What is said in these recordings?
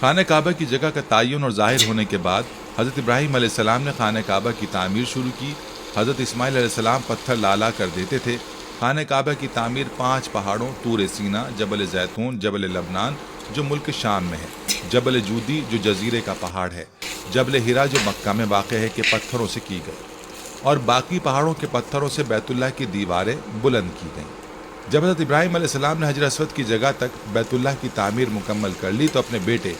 خانہ کعبہ کی جگہ کا تعین اور ظاہر ہونے کے بعد حضرت ابراہیم علیہ السلام نے خانہ کعبہ کی تعمیر شروع کی۔ حضرت اسماعیل علیہ السلام پتھر لا کر دیتے تھے۔ خانہ کعبہ کی تعمیر 5 پہاڑوں طور سینا، جبل زیتون، جبل لبنان جو ملک شام میں ہے، جبل جودی جو جزیرے کا پہاڑ ہے، جبل ہیرا جو مکہ میں واقع ہے کے پتھروں سے کی گئی، اور باقی پہاڑوں کے پتھروں سے بیت اللہ کی دیواریں بلند کی گئیں۔ جب حضرت ابراہیم علیہ السلام نے حجر اسود کی جگہ تک بیت اللہ کی تعمیر مکمل کر لی تو اپنے بیٹے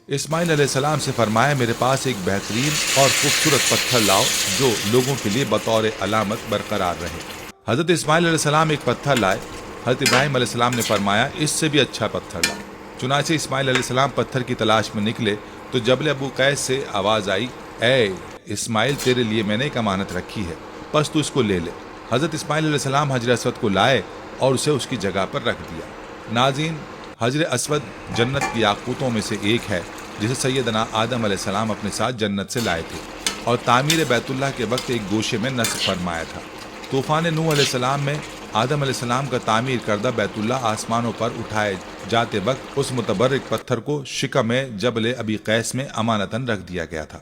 اسماعیل علیہ السلام سے فرمایا، میرے پاس ایک بہترین اور خوبصورت پتھر لاؤ جو لوگوں کے لیے بطور علامت برقرار رہے۔ حضرت اسماعیل علیہ السلام ایک پتھر لائے۔ حضرت ابراہیم علیہ السلام نے فرمایا، اس سے بھی اچھا پتھر لاؤ۔ چنانچہ اسماعیل علیہ السلام پتھر کی تلاش میں نکلے تو جبل ابو قیس سے آواز آئی، اے اسماعیل، تیرے لیے میں نے ایک امانت رکھی ہے، بس تو اس کو لے لے۔ حضرت اسماعیل علیہ السلام حجر اسود کو لائے اور اسے اس کی جگہ پر رکھ دیا۔ ناظرین، حجر اسود جنت کی یاقوتوں میں سے ایک ہے جسے سیدنا آدم علیہ السلام اپنے ساتھ جنت سے لائے تھے اور تعمیر بیت اللہ کے وقت ایک گوشے میں نصب فرمایا تھا۔ طوفان نوح علیہ السلام میں آدم علیہ السلام کا تعمیر کردہ بیت اللہ آسمانوں پر اٹھائے جاتے وقت اس متبرک پتھر کو شکم جبل ابی قیس میں امانتاً رکھ دیا گیا تھا۔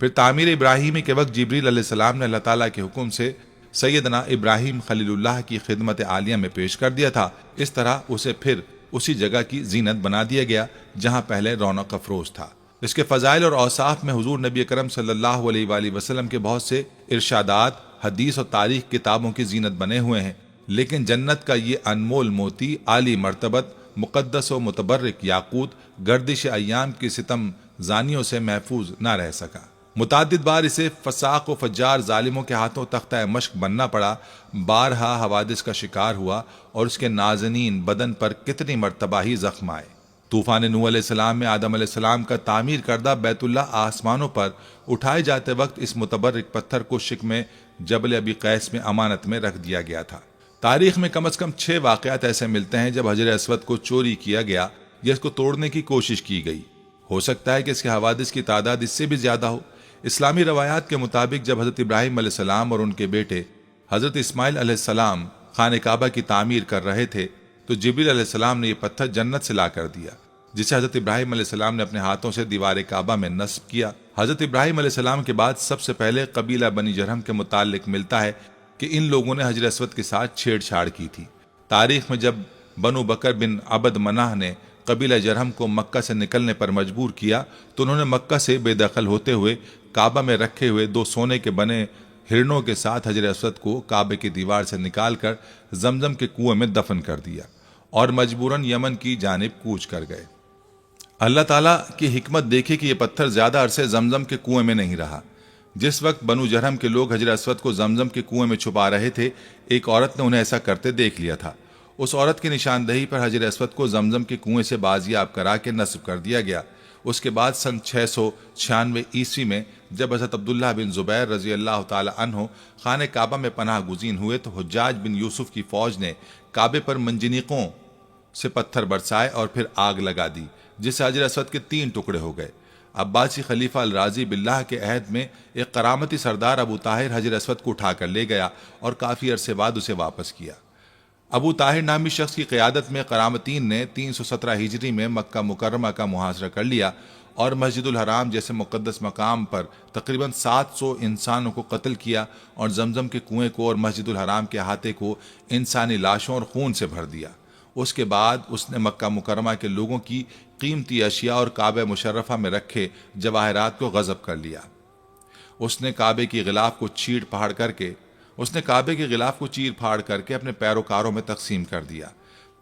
پھر تعمیر ابراہیمی کے وقت جبریل علیہ السلام نے اللہ تعالیٰ کے حکم سے سیدنا ابراہیم خلیل اللہ کی خدمت عالیہ میں پیش کر دیا تھا۔ اس طرح اسے پھر اسی جگہ کی زینت بنا دیا گیا جہاں پہلے رونق افروز تھا۔ اس کے فضائل اور اوصاف میں حضور نبی اکرم صلی اللہ علیہ وآلہ وسلم کے بہت سے ارشادات حدیث اور تاریخ کتابوں کی زینت بنے ہوئے ہیں، لیکن جنت کا یہ انمول موتی عالی مرتبت مقدس و متبرک یاقوت گردش ایام کی ستم زانیوں سے محفوظ نہ رہ سکا۔ متعدد بار اسے فساق و فجار ظالموں کے ہاتھوں تختہ مشق بننا پڑا، بارہا حوادث کا شکار ہوا اور اس کے نازنین بدن پر کتنی مرتبہ ہی زخم آئے۔ طوفان نوح علیہ السلام میں آدم علیہ السلام کا تعمیر کردہ بیت اللہ آسمانوں پر اٹھائے جاتے وقت اس متبرک پتھر کو شکم جبل ابی قیس میں امانت میں رکھ دیا گیا تھا۔ تاریخ میں کم از کم 6 واقعات ایسے ملتے ہیں جب حجر اسود کو چوری کیا گیا یا اس کو توڑنے کی کوشش کی گئی۔ ہو سکتا ہے کہ اس کے حوادث کی تعداد اس سے بھی زیادہ ہو۔ اسلامی روایات کے مطابق جب حضرت ابراہیم علیہ السلام اور ان کے بیٹے حضرت اسماعیل علیہ السلام خانہ کعبہ کی تعمیر کر رہے تھے تو جبریل علیہ السلام نے یہ پتھر جنت سے لا کر دیا، جسے حضرت ابراہیم علیہ السلام نے اپنے ہاتھوں سے دیوار کعبہ میں نصب کیا۔ حضرت ابراہیم علیہ السلام کے بعد سب سے پہلے قبیلہ بنی جرہم کے متعلق ملتا ہے کہ ان لوگوں نے حجر اسود کے ساتھ چھیڑ چھاڑ کی تھی۔ تاریخ میں جب بنو بکر بن عبد مناہ نے قبیلہ جرہم کو مکہ سے نکلنے پر مجبور کیا تو انہوں نے مکہ سے بے دخل ہوتے ہوئے کعبہ میں رکھے ہوئے 2 سونے کے بنے ہرنوں کے ساتھ حجر اسود کو کعبے کی دیوار سے نکال کر زمزم کے کنویں میں دفن کر دیا اور مجبوراً یمن کی جانب کوچ کر گئے۔ اللہ تعالیٰ کی حکمت دیکھے کہ یہ پتھر زیادہ عرصے زمزم کے کنویں میں نہیں رہا۔ جس وقت بنو جرہم کے لوگ حجر اسود کو زمزم کے کنویں میں چھپا رہے تھے، ایک عورت نے انہیں ایسا کرتے دیکھ لیا تھا۔ اس عورت کی نشاندہی پر حجر اسود کو زمزم کے کنویں سے بازیاب کرا کے نصب کر دیا گیا۔ اس کے بعد سن 696 عیسوی میں جب حضرت عبداللہ بن زبیر رضی اللہ تعالی عنہ خانہ کعبہ میں پناہ گزین ہوئے تو حجاج بن یوسف کی فوج نے کعبے پر منجنیقوں سے پتھر برسائے اور پھر آگ لگا دی، جس سے حجر اسود کے 3 ٹکڑے ہو گئے۔ عباسی خلیفہ الراضی باللہ کے عہد میں ایک کرامتی سردار ابو طاہر حجر اسود کو اٹھا کر لے گیا اور کافی عرصے بعد اسے واپس کیا۔ ابو طاہر نامی شخص کی قیادت میں کرامتین نے 317 ہجری میں مکہ مکرمہ کا محاصرہ کر لیا اور مسجد الحرام جیسے مقدس مقام پر تقریباً 700 انسانوں کو قتل کیا اور زمزم کے کنویں کو اور مسجد الحرام کے احاطے کو انسانی لاشوں اور خون سے بھر دیا۔ اس کے بعد اس نے مکہ مکرمہ کے لوگوں کی قیمتی اشیاء اور کعبہ مشرفہ میں رکھے جواہرات کو غصب کر لیا۔ اس نے کعبے کی غلاف کو چیر پھاڑ کر کے اپنے پیروکاروں میں تقسیم کر دیا۔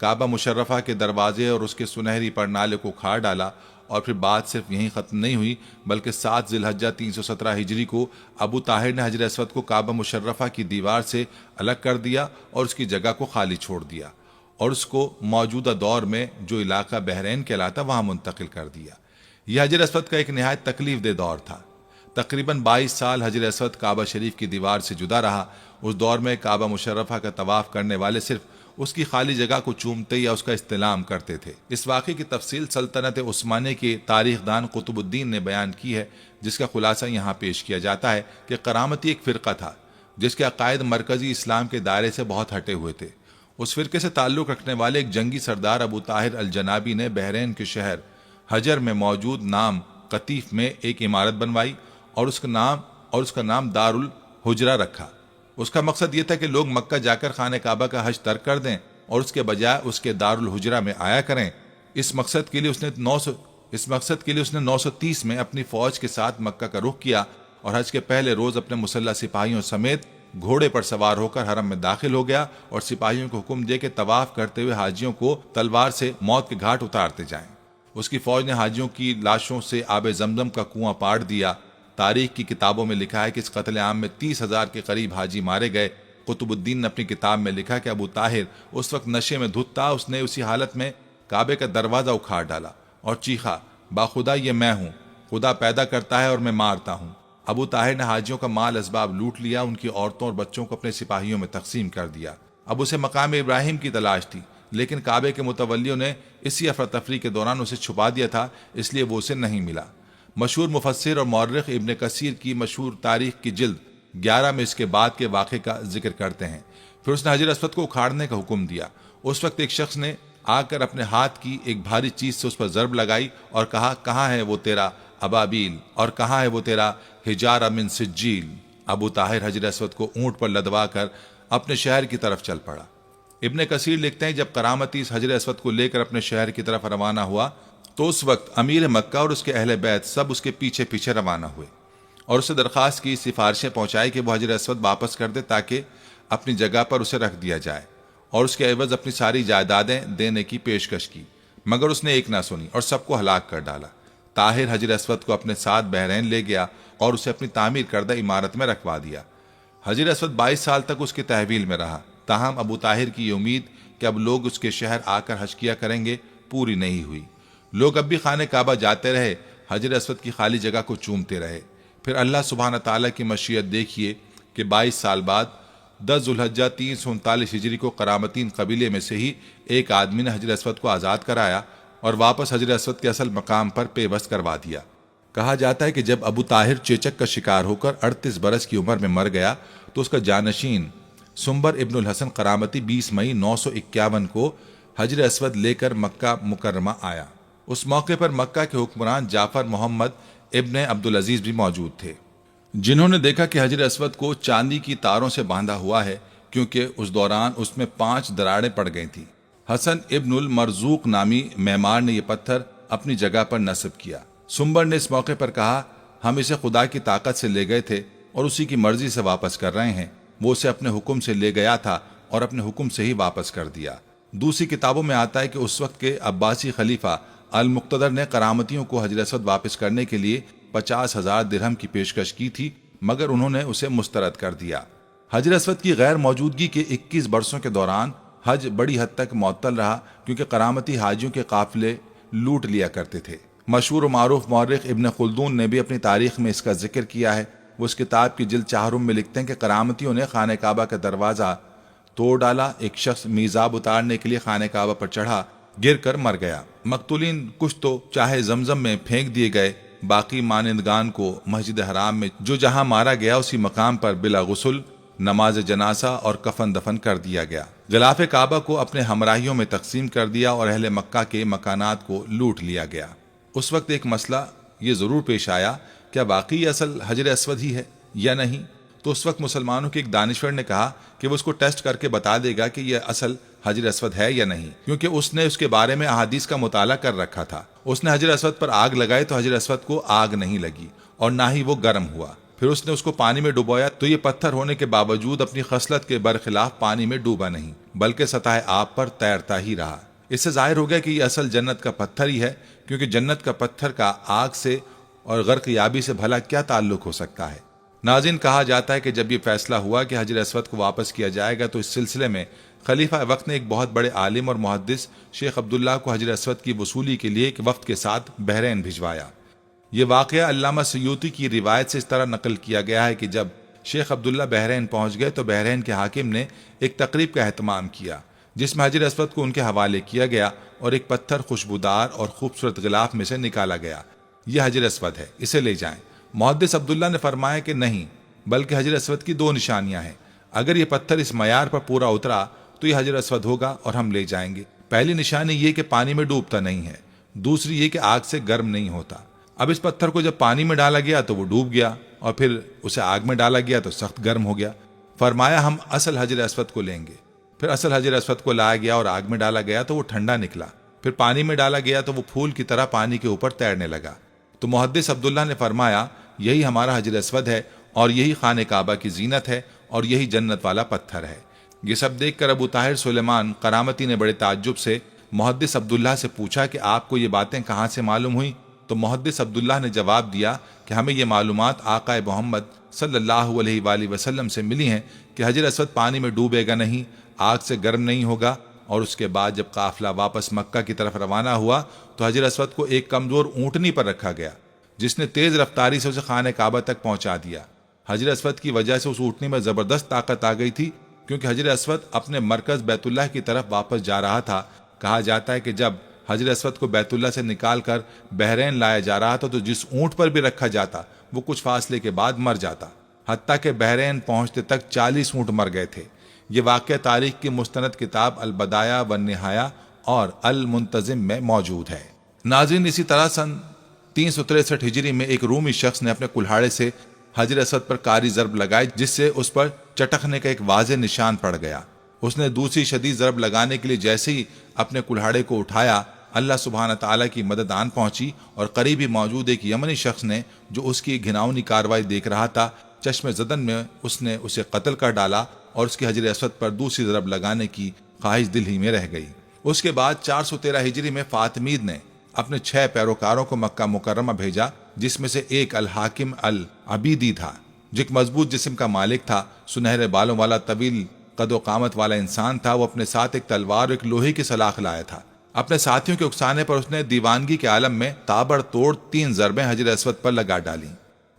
کعبہ مشرفہ کے دروازے اور اس کے سنہری پرنالے کو کھاڑ ڈالا، اور پھر بات صرف یہیں ختم نہیں ہوئی بلکہ 7 ذی الحجہ 317 ہجری کو ابو طاہر نے حجر اسود کو کعبہ مشرفہ کی دیوار سے الگ کر دیا اور اس کی جگہ کو خالی چھوڑ دیا اور اس کو موجودہ دور میں جو علاقہ بحرین کہلاتا وہاں منتقل کر دیا۔ یہ حجر اسود کا ایک نہایت تکلیف دہ دور تھا۔ تقریباً 22 سال حجر اسود کعبہ شریف کی دیوار سے جدا رہا۔ اس دور میں کعبہ مشرفہ کا طواف کرنے والے صرف اس کی خالی جگہ کو چومتے یا اس کا استلام کرتے تھے۔ اس واقعے کی تفصیل سلطنت عثمانیہ کے تاریخ دان قطب الدین نے بیان کی ہے، جس کا خلاصہ یہاں پیش کیا جاتا ہے کہ کرامتی ایک فرقہ تھا جس کے عقائد مرکزی اسلام کے دائرے سے بہت ہٹے ہوئے تھے۔ اس فرقے سے تعلق رکھنے والے ایک جنگی سردار ابو طاہر الجنابی نے بحرین کے شہر حجر میں موجود نام قطیف میں ایک عمارت بنوائی اور اس کا نام دار الحجرہ رکھا۔ اس کا مقصد یہ تھا کہ لوگ مکہ جا کر خانہ کعبہ کا حج ترک کر دیں اور اس کے بجائے اس کے دار الحجرہ میں آیا کریں۔ اس مقصد کے لیے اس نے 930 میں اپنی فوج کے ساتھ مکہ کا رخ کیا اور حج کے پہلے روز اپنے مسلح سپاہیوں سمیت گھوڑے پر سوار ہو کر حرم میں داخل ہو گیا اور سپاہیوں کو حکم دیا کہ طواف کرتے ہوئے حاجیوں کو تلوار سے موت کے گھاٹ اتارتے جائیں۔ اس کی فوج نے حاجیوں کی لاشوں سے آب زمزم کا کنواں پاٹ دیا۔ تاریخ کی کتابوں میں لکھا ہے کہ اس قتل عام میں 30,000 کے قریب حاجی مارے گئے۔ قطب الدین نے اپنی کتاب میں لکھا کہ ابو طاہر اس وقت نشے میں دھت تھا۔ اس نے اسی حالت میں کعبے کا دروازہ اکھاڑ ڈالا اور چیخا، باخدا یہ میں ہوں، خدا پیدا کرتا ہے اور میں مارتا ہوں۔ ابو طاہر نے حاجیوں کا مال اسباب لوٹ لیا، ان کی عورتوں اور بچوں کو اپنے سپاہیوں میں تقسیم کر دیا۔ اب اسے مقام ابراہیم کی تلاش تھی، لیکن کعبے کے متولیوں نے اسی افراتفری کے دوران اسے چھپا دیا تھا، اس لیے وہ اسے نہیں ملا۔ مشہور مفسر اور مورخ ابن کثیر کی مشہور تاریخ کی جلد 11 میں اس کے بعد کے واقعے کا ذکر کرتے ہیں۔ پھر اس نے حجر اسود کو اکھاڑنے کا حکم دیا۔ اس وقت ایک شخص نے آ کر اپنے ہاتھ کی ایک بھاری چیز سے اس پر ضرب لگائی اور کہا، کہاں ہے وہ تیرا ابابیل اور کہاں ہے وہ تیرا حجارہ من سجیل؟ ابو طاہر حجر اسود کو اونٹ پر لدوا کر اپنے شہر کی طرف چل پڑا۔ ابن کثیر لکھتے ہیں، جب کرامتی اس حجر اسود کو لے کر اپنے شہر کی طرف روانہ ہوا تو اس وقت امیر مکہ اور اس کے اہل بیت سب اس کے پیچھے پیچھے روانہ ہوئے اور اسے درخواست کی، سفارشیں پہنچائی کہ وہ حجر اسود واپس کر دے تاکہ اپنی جگہ پر اسے رکھ دیا جائے، اور اس کے عوض اپنی ساری جائیدادیں دینے کی پیشکش کی، مگر اس نے ایک نہ سنی اور سب کو ہلاک کر ڈالا۔ طاہر حجر اسود کو اپنے ساتھ بحرین لے گیا اور اسے اپنی تعمیر کردہ عمارت میں رکھوا دیا۔ حجر اسود 22 سال تک اس کی تحویل میں رہا، تاہم ابو طاہر کی یہ امید کہ اب لوگ اس کے شہر آ کر حج کیا کریں گے پوری نہیں ہوئی۔ لوگ اب بھی خانہ کعبہ جاتے رہے، حجر اسود کی خالی جگہ کو چومتے رہے۔ پھر اللہ سبحانہ تعالیٰ کی مشیت دیکھیے کہ 22 سال بعد 10 ذوالحجہ 339 ہجری کو کرامتین قبیلے میں سے ہی ایک آدمی نے حجر اسود کو آزاد کرایا اور واپس حجر اسود کے اصل مقام پر پیوست کروا دیا۔ کہا جاتا ہے کہ جب ابو طاہر چیچک کا شکار ہو کر 38 برس کی عمر میں مر گیا تو اس کا جانشین سنبر ابن الحسن کرامتی 20 مئی 951 کو حجر اسود لے کر مکہ مکرمہ آیا۔ اس موقع پر مکہ کے حکمران جعفر محمد ابن عبدالعزیز بھی موجود تھے، جنہوں نے دیکھا کہ حجر اسود کو چاندی کی تاروں سے باندھا ہوا ہے، کیونکہ اس دوران اس میں 5 دراڑیں پڑ گئی تھیں۔ حسن ابن المرزوق نامی معمار نے یہ پتھر اپنی جگہ پر نصب کیا۔ سنبر نے اس موقع پر کہا، ہم اسے خدا کی طاقت سے لے گئے تھے اور اسی کی مرضی سے واپس کر رہے ہیں۔ وہ اسے اپنے حکم سے لے گیا تھا اور اپنے حکم سے ہی واپس کر دیا۔ دوسری کتابوں میں آتا ہے کہ اس وقت کے عباسی خلیفہ المقتدر نے کرامتیوں کو حجر اسود واپس کرنے کے لیے 50,000 درہم کی پیشکش کی تھی، مگر انہوں نے اسے مسترد کر دیا۔ حجر اسود کی غیر موجودگی کے 21 برسوں کے دوران حج بڑی حد تک معطل رہا، کیونکہ کرامتی حاجیوں کے قافلے لوٹ لیا کرتے تھے۔ مشہور و معروف مورخ ابن خلدون نے بھی اپنی تاریخ میں اس کا ذکر کیا ہے۔ وہ اس کتاب کی جلد 4 میں لکھتے ہیں کہ کرامتیوں نے خانہ کعبہ کا دروازہ توڑ ڈالا، ایک شخص میزاب اتارنے کے لیے خانہ کعبہ پر چڑھا، گر کر مر گیا۔ مقتولین کچھ تو چاہے زمزم میں پھینک دیے گئے، باقی مانندگان کو مسجد حرام میں جو جہاں مارا گیا اسی مقام پر بلا غسل، نماز جنازہ اور کفن دفن کر دیا گیا۔ غلاف کعبہ کو اپنے ہمراہیوں میں تقسیم کر دیا اور اہل مکہ کے مکانات کو لوٹ لیا گیا۔ اس وقت ایک مسئلہ یہ ضرور پیش آیا، کیا واقعی اصل حجر اسود ہی ہے یا نہیں؟ تو اس وقت مسلمانوں کے ایک دانشور نے کہا کہ وہ اس کو ٹیسٹ کر کے بتا دے گا کہ یہ اصل حجر اسود ہے یا نہیں، کیونکہ اس نے اس کے بارے میں احادیث کا مطالعہ کر رکھا تھا۔ اس نے حجر اسود پر آگ لگائی تو حجر اسود کو آگ نہیں لگی اور نہ ہی وہ گرم ہوا۔ پھر اس نے اس کو پانی میں ڈبویا تو یہ پتھر ہونے کے باوجود اپنی خصلت کے برخلاف پانی میں ڈوبا نہیں، بلکہ سطح آب پر تیرتا ہی رہا۔ اس سے ظاہر ہو گیا کہ یہ اصل جنت کا پتھر ہی ہے، کیونکہ جنت کا پتھر کا آگ سے اور غرق یابی سے بھلا کیا تعلق ہو سکتا ہے۔ ناظرین، کہا جاتا ہے کہ جب یہ فیصلہ ہوا کہ حجر اسود کو واپس کیا جائے گا تو اس سلسلے میں خلیفہ وقت نے ایک بہت بڑے عالم اور محدث شیخ عبداللہ کو حجر اسود کی وصولی کے لیے ایک وفد کے ساتھ بحرین بھجوایا۔ یہ واقعہ علامہ سیوطی کی روایت سے اس طرح نقل کیا گیا ہے کہ جب شیخ عبداللہ بحرین پہنچ گئے تو بحرین کے حاکم نے ایک تقریب کا اہتمام کیا جس میں حجر اسود کو ان کے حوالے کیا گیا اور ایک پتھر خوشبودار اور خوبصورت غلاف میں سے نکالا گیا۔ یہ حجر اسود ہے، اسے لے جائیں۔ محدث عبداللہ نے فرمایا کہ نہیں، بلکہ حجر اسود کی 2 نشانیاں ہیں۔ اگر یہ پتھر اس معیار پر پورا اترا تو یہ حجر اسود ہوگا اور ہم لے جائیں گے۔ پہلی نشانی یہ کہ پانی میں ڈوبتا نہیں ہے، دوسری یہ کہ آگ سے گرم نہیں ہوتا۔ اب اس پتھر کو جب پانی میں ڈالا گیا تو وہ ڈوب گیا، اور پھر اسے آگ میں ڈالا گیا تو سخت گرم ہو گیا۔ فرمایا ہم اصل حجر اسود کو لیں گے۔ پھر اصل حجر اسود کو لایا گیا اور آگ میں ڈالا گیا تو وہ ٹھنڈا نکلا۔ پھر پانی میں ڈالا گیا تو وہ پھول کی طرح پانی کے اوپر تیرنے لگا۔ تو محدث عبداللہ نے فرمایا یہی ہمارا حجر اسود ہے، اور یہی خانہ کعبہ کی زینت ہے، اور یہی جنت والا پتھر ہے۔ یہ سب دیکھ کر ابو طاہر سلیمان قرامتی نے بڑے تعجب سے محدث عبداللہ سے پوچھا کہ آپ کو یہ باتیں کہاں سے معلوم ہوئیں؟ تو محدث عبداللہ نے جواب دیا کہ ہمیں یہ معلومات آقا محمد صلی اللہ علیہ وآلہ وسلم سے ملی ہیں کہ حجر اسود پانی میں ڈوبے گا نہیں، آگ سے گرم نہیں ہوگا۔ اور اس کے بعد جب قافلہ واپس مکہ کی طرف روانہ ہوا تو حجر اسود کو ایک کمزور اونٹنی پر رکھا گیا، جس نے تیز رفتاری سے اسے خانہ کعبہ تک پہنچا دیا۔ حجر اسود کی وجہ سے اس اونٹنی میں زبردست طاقت آ گئی تھی، کیونکہ حجر اسود اپنے مرکز بیت اللہ کی طرف واپس جا رہا تھا۔ کہا جاتا ہے کہ جب حجر اسود کو بیت اللہ سے نکال کر بحرین لایا جا رہا تھا تو جس اونٹ پر بھی رکھا جاتا وہ کچھ فاصلے کے بعد مر جاتا، حتیٰ کہ بحرین پہنچتے تک 40 اونٹ مر گئے تھے۔ یہ واقعہ تاریخ کی مستند کتاب البدایہ والنہایہ اور المنتظم میں موجود ہے۔ ناظرین، اسی طرح سن 363 ہجری میں ایک رومی شخص نے اپنے کلہاڑے سے حجر اسود پر کاری ضرب لگائی، جس سے اس پر چٹکنے کا ایک واضح نشان پڑ گیا۔ اس نے دوسری شدید ضرب لگانے کے لیے جیسے ہی اپنے کلہاڑے کو اٹھایا، اللہ سبحانہ تعالیٰ کی مدد آن پہنچی، اور قریب ہی موجود ایک یمنی شخص نے جو اس کی گھناؤنی کارروائی دیکھ رہا تھا، چشم زدن میں اس نے اسے قتل کر ڈالا، اور اس کی حجر اسود پر دوسری ضرب لگانے کی خواہش دل ہی میں رہ گئی۔ اس کے بعد 413 ہجری میں فاطمید نے اپنے 6 پیروکاروں کو مکہ مکرمہ بھیجا، جس میں سے ایک الحاکم العبیدی تھا، جو ایک مضبوط جسم کا مالک تھا، سنہرے بالوں والا، طویل قد و قامت والا انسان تھا۔ وہ اپنے ساتھ ایک تلوار اور ایک لوہے کی سلاخ لایا تھا۔ اپنے ساتھیوں کے اکسانے پر اس نے دیوانگی کے عالم میں تابڑ توڑ 3 ضربیں حجر اسود پر لگا ڈالیں،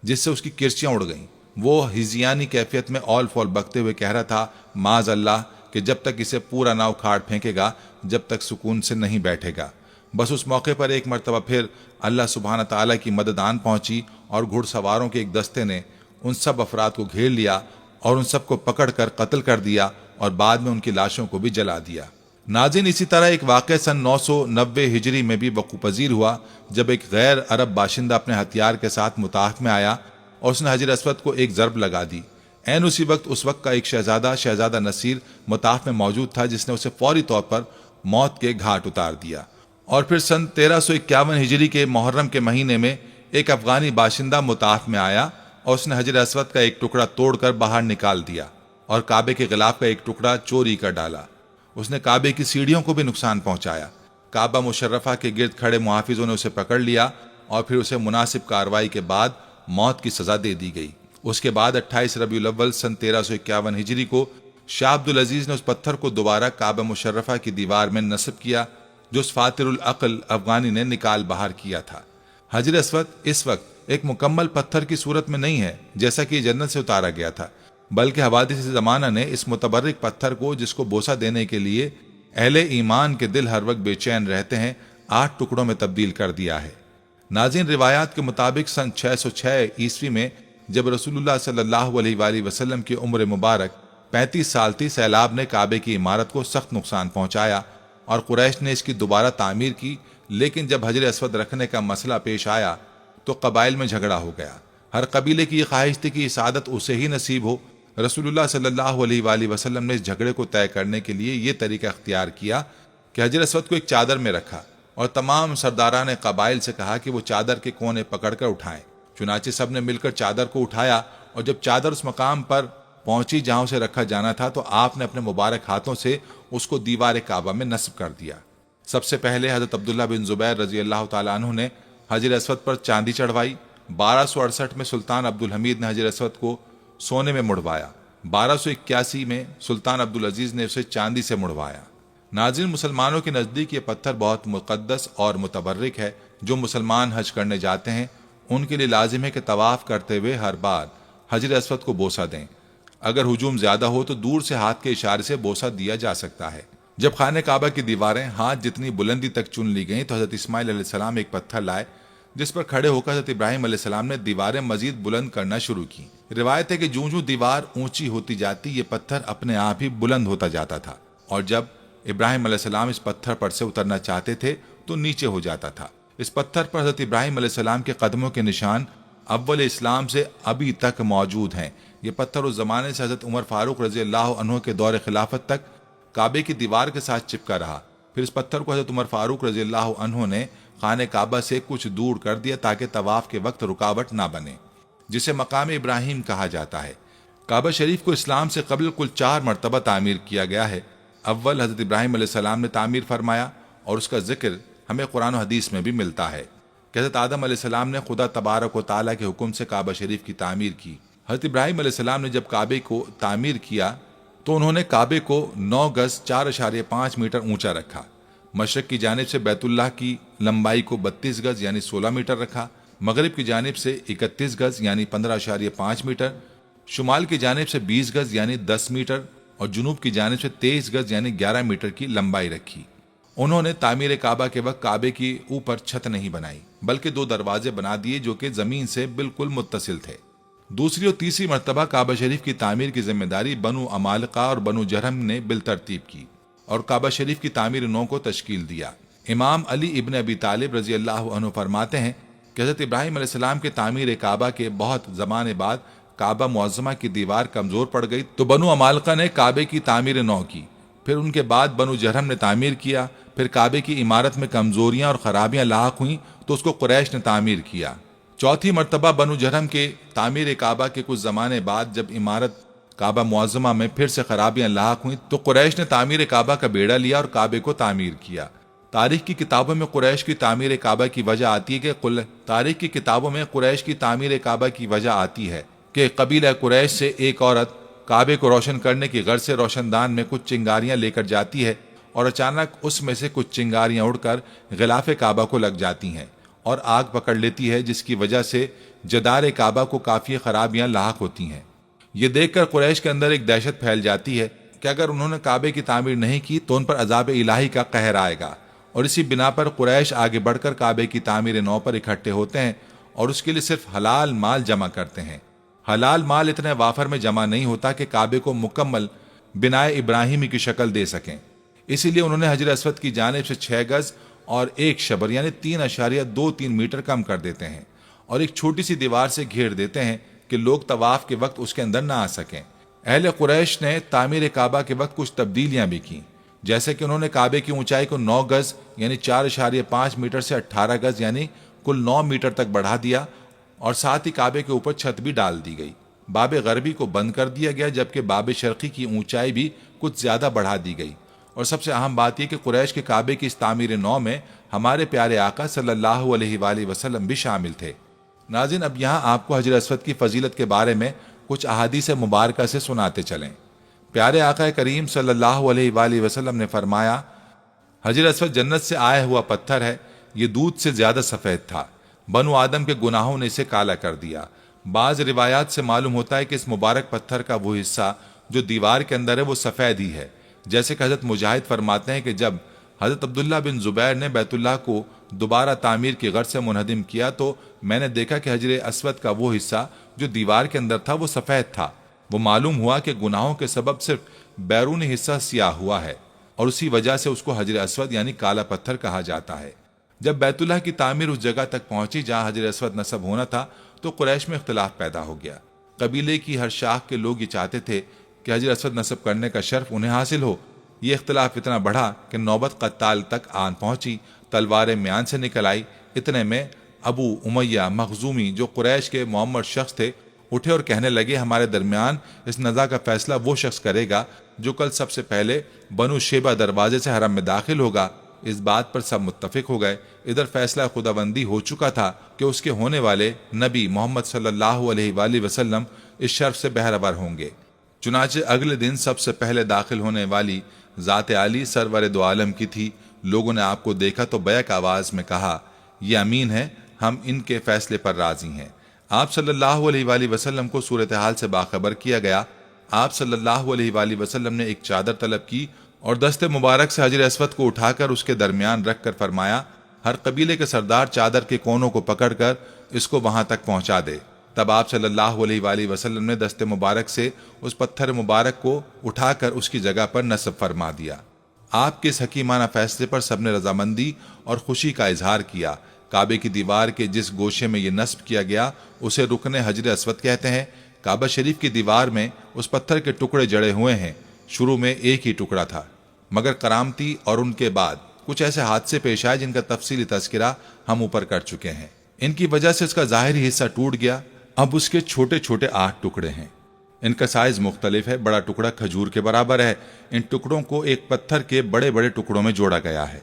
جس سے اس کی کرچیاں اڑ گئیں۔ وہ ہزیانی کیفیت میں اول فول بکتے ہوئے کہہ رہا تھا، معاذ اللہ، کہ جب تک اسے پورا نہ اکھاڑ پھینکے گا جب تک سکون سے نہیں بیٹھے گا۔ بس اس موقع پر ایک مرتبہ پھر اللہ سبحانہ تعالیٰ کی مدد آن پہنچی، اور گھڑ سواروں کے ایک دستے نے ان سب افراد کو گھیر لیا اور ان سب کو پکڑ کر قتل کر دیا، اور بعد میں ان کی لاشوں کو بھی جلا دیا۔ ناظرین، اسی طرح ایک واقعہ سن 990 ہجری میں بھی وقوع پذیر ہوا، جب ایک غیر عرب باشندہ اپنے ہتھیار کے ساتھ مطاف میں آیا اور اس نے حجر اسود کو ایک ضرب لگا دی۔ عین اسی وقت اس وقت کا ایک شہزادہ نصیر مطاف میں موجود تھا، جس نے اسے فوری طور پر موت کے گھاٹ اتار دیا۔ اور پھر سن 1351 ہجری کے محرم کے مہینے میں ایک افغانی باشندہ مطاف میں آیا اور اس نے حجر اسود کا ایک ٹکڑا توڑ کر باہر نکال دیا اور کعبے کے غلاف کا ایک ٹکڑا چوری کر ڈالا۔ اس نے کعبے کی سیڑھیوں کو بھی نقصان پہنچایا۔ کعبہ مشرفہ کے گرد کھڑے محافظوں نے اسے پکڑ لیا اور پھر اسے مناسب کارروائی کے بعد موت کی سزا دے دی گئی۔ اس کے بعد 28 ربیع الاول سن 1351 ہجری کو شاہ عبد العزیز نے اس پتھر کو دوبارہ کعبہ مشرفہ کی دیوار میں نصب کیا، جو اس فاتر العقل افغانی نے نکال باہر کیا تھا۔ حجر اسود اس وقت ایک مکمل پتھر کی صورت میں نہیں ہے جیسا کہ یہ جنت سے اتارا گیا تھا، بلکہ حوادث زمانہ نے اس متبرک پتھر کو، جس کو بوسہ دینے کے لیے اہل ایمان کے دل ہر وقت بے چین رہتے ہیں، 8 ٹکڑوں میں تبدیل کر دیا ہے۔ ناظرین، روایات کے مطابق سن 606 عیسوی میں جب رسول اللہ صلی اللہ علیہ وآلہ وسلم کی عمر مبارک 35 سال تھی، سیلاب نے کعبے کی عمارت کو سخت نقصان پہنچایا اور قریش نے اس کی دوبارہ تعمیر کی، لیکن جب حجر اسود رکھنے کا مسئلہ پیش آیا تو قبائل میں جھگڑا ہو گیا۔ ہر قبیلے کی یہ خواہش تھی کہ یہ سعادت اسے ہی نصیب ہو۔ رسول اللہ صلی اللہ علیہ وآلہ وسلم نے اس جھگڑے کو طے کرنے کے لیے یہ طریقہ اختیار کیا کہ حجر اسود کو ایک چادر میں رکھا اور تمام سرداران قبائل سے کہا کہ وہ چادر کے کونے پکڑ کر اٹھائیں۔ چنانچہ سب نے مل کر چادر کو اٹھایا، اور جب چادر اس مقام پر پہنچی جہاں اسے رکھا جانا تھا تو آپ نے اپنے مبارک ہاتھوں سے اس کو دیوار کعبہ میں نصب کر دیا۔ سب سے پہلے حضرت عبداللہ بن زبیر رضی اللہ تعالیٰ عنہ نے حجر اسود پر چاندی چڑھوائی۔ 1268 میں سلطان عبدالحمید نے حجر اسود کو سونے میں مڑوایا۔ 1281 میں سلطان عبدالعزیز نے اسے چاندی سے مڑوایا۔ ناظرین، مسلمانوں کے نزدیک یہ پتھر بہت مقدس اور متبرک ہے۔ جو مسلمان حج کرنے جاتے ہیں ان کے لیے لازم ہے کہ طواف کرتے ہوئے ہر بار حجر اسود کو بوسہ دیں۔ اگر ہجوم زیادہ ہو تو دور سے ہاتھ کے اشارے سے بوسہ دیا جا سکتا ہے۔ جب خانہ کعبہ کی دیواریں ہاتھ جتنی بلندی تک چن لی گئیں تو حضرت اسماعیل علیہ السلام ایک پتھر لائے، جس پر کھڑے ہو کر حضرت ابراہیم علیہ السلام نے دیواریں مزید بلند کرنا شروع کی۔ روایت ہے کہ جوں جوں دیوار اونچی ہوتی جاتی یہ پتھر اپنے آپ ہی بلند ہوتا جاتا تھا، اور جب ابراہیم علیہ السلام اس پتھر پر سے اترنا چاہتے تھے تو نیچے ہو جاتا تھا۔ اس پتھر پر حضرت ابراہیم علیہ السلام کے قدموں کے نشان اول اسلام سے ابھی تک موجود ہیں۔ یہ پتھر اس زمانے سے حضرت عمر فاروق رضی اللہ عنہ کے دور خلافت تک کعبے کی دیوار کے ساتھ چپکا رہا۔ پھر اس پتھر کو حضرت عمر فاروق رضی اللہ عنہ نے خانہ کعبہ سے کچھ دور کر دیا تاکہ طواف کے وقت رکاوٹ نہ بنے، جسے مقام ابراہیم کہا جاتا ہے۔ کعبہ شریف کو اسلام سے قبل کل 4 مرتبہ تعمیر کیا گیا ہے۔ اول حضرت ابراہیم علیہ السلام نے تعمیر فرمایا اور اس کا ذکر ہمیں قرآن و حدیث میں بھی ملتا ہے کہ حضرت آدم علیہ السلام نے خدا تبارک و تعالیٰ کے حکم سے کعبہ شریف کی تعمیر کی۔ حضرت ابراہیم علیہ السلام نے جب کعبے کو تعمیر کیا تو انہوں نے کعبے کو 9 گز 4.5 میٹر اونچا رکھا۔ مشرق کی جانب سے بیت اللہ کی لمبائی کو 32 گز یعنی 16 میٹر رکھا، مغرب کی جانب سے 31 گز یعنی 15.5 میٹر، شمال کی جانب سے 20 گز یعنی 10 میٹر اور جنوب کی جانب سے 23 گز یعنی 11 میٹر کی لمبائی رکھی۔ انہوں نے تعمیر کعبہ کے وقت کعبے کی اوپر چھت نہیں بنائی بلکہ 2 دروازے بنا دیے جو کہ زمین سے بالکل متصل تھے۔ دوسری اور تیسری مرتبہ کعبہ شریف کی تعمیر کی ذمہ داری بنو عمالقہ اور بنو جرہم نے بالترتیب کی اور کعبہ شریف کی تعمیر نو کو تشکیل دیا۔ امام علی ابن ابی طالب رضی اللہ عنہ فرماتے ہیں کہ حضرت ابراہیم علیہ السلام کے تعمیر کعبہ کے بہت زمانے بعد کعبہ معظمہ کی دیوار کمزور پڑ گئی تو بنو عمالقہ نے کعبے کی تعمیر نو کی، پھر ان کے بعد بنو جرہم نے تعمیر کیا، پھر کعبے کی عمارت میں کمزوریاں اور خرابیاں لاحق ہوئیں تو اس کو قریش نے تعمیر کیا۔ چوتھی مرتبہ بنو جرہم کے تعمیر کعبہ کے کچھ زمانے بعد جب عمارت کعبہ معظمہ میں پھر سے خرابیاں لاحق ہوئیں تو قریش نے تعمیر کعبہ کا بیڑا لیا اور کعبے کو تعمیر کیا۔ تاریخ کی کتابوں میں قریش کی تعمیر کعبہ کی وجہ آتی ہے کہ قبیلہ قریش سے ایک عورت کعبے کو روشن کرنے کی غرض سے روشن دان میں کچھ چنگاریاں لے کر جاتی ہے اور اچانک اس میں سے کچھ چنگاریاں اڑ کر غلاف کعبہ کو لگ جاتی ہیں اور آگ پکڑ لیتی ہے، جس کی وجہ سے جدار کعبہ کو کافی خرابیاں لاحق ہوتی ہیں۔ یہ دیکھ کر قریش کے اندر ایک دہشت پھیل جاتی ہے کہ اگر انہوں نے کعبے کی تعمیر نہیں کی تو ان پر عذاب الہی کا قہر آئے گا، اور اسی بنا پر قریش آگے بڑھ کر کعبے کی تعمیر نو پر اکٹھے ہوتے ہیں اور اس کے لیے صرف حلال مال جمع کرتے ہیں۔ حلال مال اتنے وافر میں جمع نہیں ہوتا کہ کعبے کو مکمل بنائے ابراہیمی کی شکل دے سکیں، اسی لیے انہوں نے حجر اسود کی جانب سے 6 گز اور 1 شبر یعنی 3.23 میٹر کم کر دیتے ہیں اور ایک چھوٹی سی دیوار سے گھیر دیتے ہیں کہ لوگ طواف کے وقت اس کے اندر نہ آ سکیں۔ اہل قریش نے تعمیر کعبہ کے وقت کچھ تبدیلیاں بھی کی، جیسے کہ انہوں نے کعبے کی اونچائی کو 9 گز یعنی 4.5 میٹر سے 18 گز یعنی کل 9 میٹر تک بڑھا دیا اور ساتھ ہی کعبے کے اوپر چھت بھی ڈال دی گئی۔ باب غربی کو بند کر دیا گیا جبکہ باب شرقی کی اونچائی بھی کچھ زیادہ بڑھا دی گئی، اور سب سے اہم بات یہ کہ قریش کے کعبے کی اس تعمیر نو میں ہمارے پیارے آقا صلی اللہ علیہ وآلہ وسلم بھی شامل تھے۔ ناظرین، اب یہاں آپ کو حجر اسود کی فضیلت کے بارے میں کچھ احادیث مبارکہ سے سناتے چلیں۔ پیارے آقا کریم صلی اللہ علیہ وآلہ وسلم نے فرمایا، حجر اسود جنت سے آیا ہوا پتھر ہے، یہ دودھ سے زیادہ سفید تھا، بنو آدم کے گناہوں نے اسے کالا کر دیا۔ بعض روایات سے معلوم ہوتا ہے کہ اس مبارک پتھر کا وہ حصہ جو دیوار کے اندر ہے وہ سفید ہی ہے، جیسے کہ حضرت مجاہد فرماتے ہیں کہ جب حضرت عبداللہ بن زبیر نے بیت اللہ کو دوبارہ تعمیر کی غرض سے منہدم کیا تو میں نے دیکھا کہ حجر اسود کا وہ حصہ جو دیوار کے اندر تھا وہ سفید تھا۔ وہ معلوم ہوا کہ گناہوں کے سبب صرف بیرونی حصہ سیاہ ہوا ہے اور اسی وجہ سے اس کو حجر اسود یعنی کالا پتھر کہا جاتا ہے۔ جب بیت اللہ کی تعمیر اس جگہ تک پہنچی جہاں حجر اسود نصب ہونا تھا تو قریش میں اختلاف پیدا ہو گیا۔ قبیلے کی ہر شاخ کے لوگ یہ چاہتے تھے کہ حجر اسود نصب کرنے کا شرف انہیں حاصل ہو۔ یہ اختلاف اتنا بڑھا کہ نوبت قتال تک آن پہنچی، تلواریں میان سے نکل آئی۔ اتنے میں ابو امیہ مخزومی جو قریش کے معمر شخص تھے اٹھے اور کہنے لگے، ہمارے درمیان اس نزاع کا فیصلہ وہ شخص کرے گا جو کل سب سے پہلے بنو شیبہ دروازے سے حرم میں داخل ہوگا۔ اس بات پر سب متفق ہو گئے۔ ادھر فیصلہ خداوندی ہو چکا تھا کہ اس کے ہونے والے نبی محمد صلی اللہ علیہ وآلہ وسلم اس شرف سے بہرور ہوں گے۔ چنانچہ اگلے دن سب سے پہلے داخل ہونے والی ذات عالی سرور دو عالم کی تھی۔ لوگوں نے آپ کو دیکھا تو بیک آواز میں کہا، یہ امین ہے، ہم ان کے فیصلے پر راضی ہیں۔ آپ صلی اللہ علیہ وآلہ وسلم کو صورتحال سے باخبر کیا گیا۔ آپ صلی اللہ علیہ وآلہ وسلم نے ایک چادر طلب کی اور دست مبارک سے حجر اسود کو اٹھا کر اس کے درمیان رکھ کر فرمایا، ہر قبیلے کے سردار چادر کے کونوں کو پکڑ کر اس کو وہاں تک پہنچا دے۔ تب آپ صلی اللہ علیہ وآلہ وسلم نے دست مبارک سے اس پتھر مبارک کو اٹھا کر اس کی جگہ پر نصب فرما دیا آپ کے اس حکیمانہ فیصلے پر سب نے رضامندی اور خوشی کا اظہار کیا۔ کعبے کی دیوار کے جس گوشے میں یہ نصب کیا گیا اسے رکن حجر اسود کہتے ہیں۔ کعبہ شریف کی دیوار میں اس پتھر کے ٹکڑے جڑے ہوئے ہیں۔ شروع میں ایک ہی ٹکڑا تھا، مگر کرامتی اور ان کے بعد کچھ ایسے حادثے پیش آئے جن کا تفصیلی تذکرہ ہم اوپر کر چکے ہیں۔ ان کی وجہ سے اس کا ظاہری حصہ ٹوٹ گیا۔ اب اس کے چھوٹے چھوٹے 8 ٹکڑے ہیں۔ ان کا سائز مختلف ہے۔ بڑا ٹکڑا کھجور کے برابر ہے۔ ان ٹکڑوں کو ایک پتھر کے بڑے بڑے ٹکڑوں میں جوڑا گیا ہے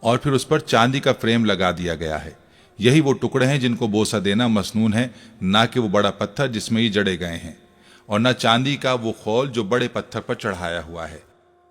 اور پھر اس پر چاندی کا فریم لگا دیا گیا ہے۔ یہی وہ ٹکڑے ہیں جن کو بوسہ دینا مسنون ہے، نہ کہ وہ بڑا پتھر جس میں یہ جڑے گئے ہیں، اور نہ چاندی کا وہ خول جو بڑے پتھر پر چڑھایا ہوا ہے۔